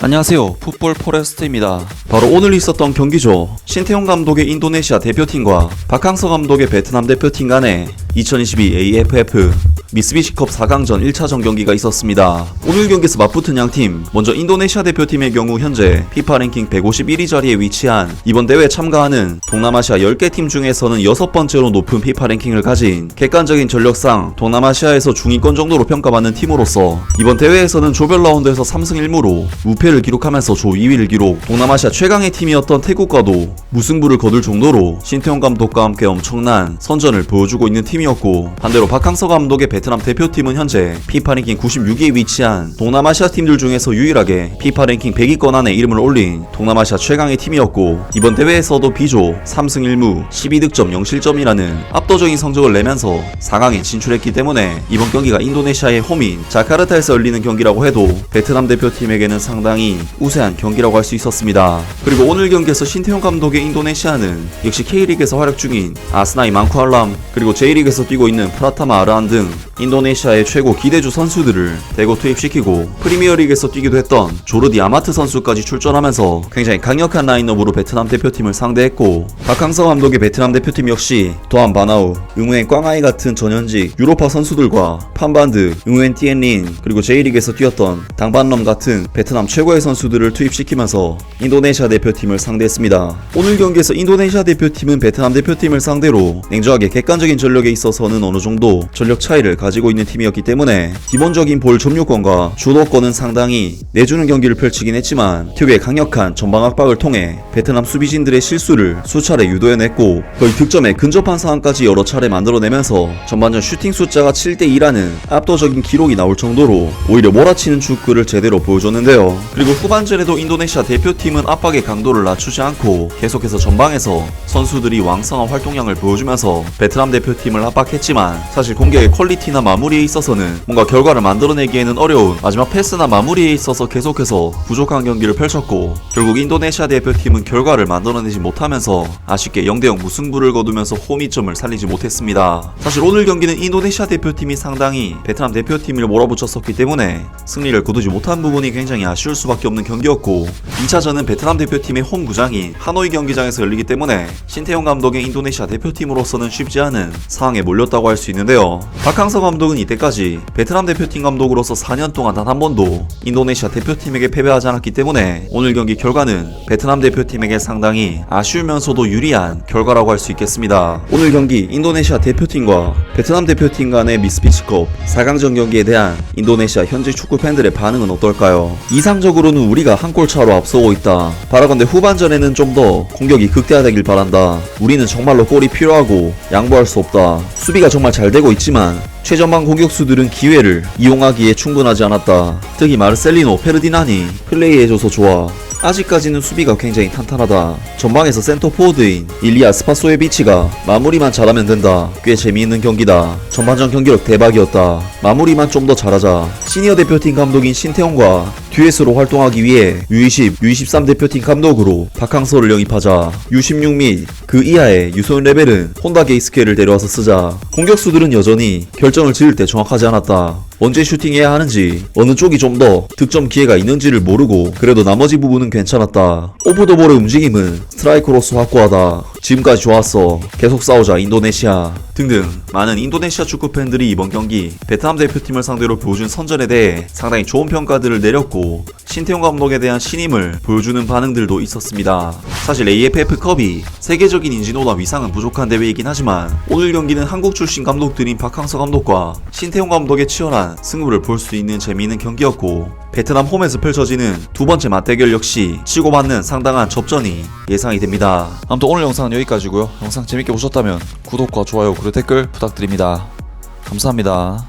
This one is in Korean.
안녕하세요, 풋볼 포레스트입니다. 바로 오늘 있었던 경기죠. 신태용 감독의 인도네시아 대표팀과 박항서 감독의 베트남 대표팀 간에 2022 AFF 미쓰비시컵 4강전 1차전 경기가 있었습니다. 오늘 경기에서 맞붙은 양팀, 먼저 인도네시아 대표팀의 경우 현재 피파 랭킹 151위 자리에 위치한 이번 대회에 참가하는 동남아시아 10개 팀 중에서는 6번째로 높은 피파 랭킹을 가진 객관적인 전력상 동남아시아에서 중위권 정도로 평가받는 팀으로서 이번 대회에서는 조별 라운드에서 3승 1무로 무패를 기록하면서 조 2위를 기록, 동남아시아 최강의 팀이었던 태국과도 무승부를 거둘 정도로 신태용 감독과 함께 엄청난 선전을 보여주고 있는 팀이었고, 반대로 박항서 감독의 베트남 대표팀은 현재 피파 랭킹 96위에 위치한 동남아시아 팀들 중에서 유일하게 피파 랭킹 100위권 안에 이름을 올린 동남아시아 최강의 팀이었고, 이번 대회에서도 B조 3승 1무 12득점 0실점이라는 압도적인 성적을 내면서 4강에 진출했기 때문에 이번 경기가 인도네시아의 홈인 자카르타에서 열리는 경기라고 해도 베트남 대표팀에게는 상당히 우세한 경기라고 할 수 있었습니다. 그리고 오늘 경기에서 신태용 감독의 인도네시아는 역시 K리그에서 활약 중인 아스나이 망쿠알람, 그리고 J리그에서 뛰고 있는 프라타마 아르안 등 인도네시아의 최고 기대주 선수들을 대거 투입시키고 프리미어리그에서 뛰기도 했던 조르디 아마트 선수까지 출전하면서 굉장히 강력한 라인업으로 베트남 대표팀을 상대했고, 박항서 감독의 베트남 대표팀 역시 도안 바나우, 응우엔 꽝아이 같은 전현직 유로파 선수들과 판반드, 응우엔 티엔린, 그리고 J리그에서 뛰었던 당반럼 같은 베트남 최고의 선수들을 투입시키면서 인도네시아 대표팀을 상대했습니다. 오늘 경기에서 인도네시아 대표팀은 베트남 대표팀을 상대로 냉정하게 객관적인 전력에 있어서는 어느 정도 전력 차이를 가지고 있는 팀이었기 때문에 기본적인 볼 점유권과 주도권은 상당히 내주는 경기를 펼치긴 했지만 특유의 강력한 전방 압박을 통해 베트남 수비진들의 실수를 수차례 유도해냈고 거의 득점에 근접한 상황까지 여러 차례 만들어내면서 전반전 슈팅 숫자가 7대2라는 압도적인 기록이 나올 정도로 오히려 몰아치는 축구를 제대로 보여줬는데요. 그리고 후반전에도 인도네시아 대표팀은 압박의 강도를 낮추지 않고 계속해서 전방에서 선수들이 왕성한 활동량을 보여주면서 베트남 대표팀을 압박했지만 사실 공격의 퀄리티나 마무리에 있어서는 뭔가 결과를 만들어내기에는 어려운 마지막 패스나 마무리에 있어서 계속해서 부족한 경기를 펼쳤고, 결국 인도네시아 대표팀은 결과를 만들어내지 못하면서 아쉽게 0대0 무승부를 거두면서 홈이점을 살리지 못했습니다. 사실 오늘 경기는 인도네시아 대표팀이 상당히 베트남 대표팀을 몰아붙였었기 때문에 승리를 거두지 못한 부분이 굉장히 아쉬울 수밖에 없는 경기였고, 2차전은 베트남 대표팀의 홈 구장인 하노이 경기장에서 열리기 때문에 신태용 감독의 인도네시아 대표팀으로서는 쉽지 않은 상황에 몰렸다고 할 수 있는데요. 박항서 감독은 이때까지 베트남 대표팀 감독으로서 4년 동안 단 한 번도 인도네시아 대표팀에게 패배하지 않았기 때문에 오늘 경기 결과는 베트남 대표팀에게 상당히 아쉬우면서도 유리한 결과라고 할 수 있겠습니다. 오늘 경기 인도네시아 대표팀과 베트남 대표팀 간의 미쓰비시컵 4강전 경기에 대한 인도네시아 현지 축구 팬들의 반응은 어떨까요? 이상적으로는 우리가 한 골 차로 앞서고 있다. 바라건대 후반전에는 좀 더 공격이 극대화되길 바란다. 우리는 정말로 골이 필요하고 양보할 수 없다. 수비가 정말 잘 되고 있지만 최전방 공격수들은 기회를 이용하기에 충분하지 않았다. 특히 마르셀리노, 페르디난이 플레이해줘서 좋아. 아직까지는 수비가 굉장히 탄탄하다. 전방에서 센터포워드인 일리아 스파소에비치가 마무리만 잘하면 된다. 꽤 재미있는 경기다. 전반전 경기력 대박이었다. 마무리만 좀 더 잘하자. 시니어 대표팀 감독인 신태용과 듀엣으로 활동하기 위해 U20, U23 대표팀 감독으로 박항서를 영입하자. U16 및 그 이하의 유소년 레벨은 혼다 게이스케를 데려와서 쓰자. 공격수들은 여전히 결정을 지을 때 정확하지 않았다. 언제 슈팅해야 하는지, 어느 쪽이 좀 더 득점 기회가 있는지를 모르고 그래도 나머지 부분은 괜찮았다. 오프 더 볼의 움직임은 스트라이크로서 확고하다. 지금까지 좋았어. 계속 싸우자 인도네시아. 등등 많은 인도네시아 축구 팬들이 이번 경기 베트남 대표팀을 상대로 보여준 선전에 대해 상당히 좋은 평가들을 내렸고, 신태용 감독에 대한 신임을 보여주는 반응들도 있었습니다. 사실 AFF컵이 세계적인 인지도나 위상은 부족한 대회이긴 하지만 오늘 경기는 한국 출신 감독들인 박항서 감독과 신태용 감독의 치열한 승부를 볼 수 있는 재미있는 경기였고, 베트남 홈에서 펼쳐지는 두 번째 맞대결 역시 치고받는 상당한 접전이 예상이 됩니다. 아무튼 오늘 영상은 여기까지고요. 영상 재밌게 보셨다면 구독과 좋아요 그리고 댓글 부탁드립니다. 감사합니다.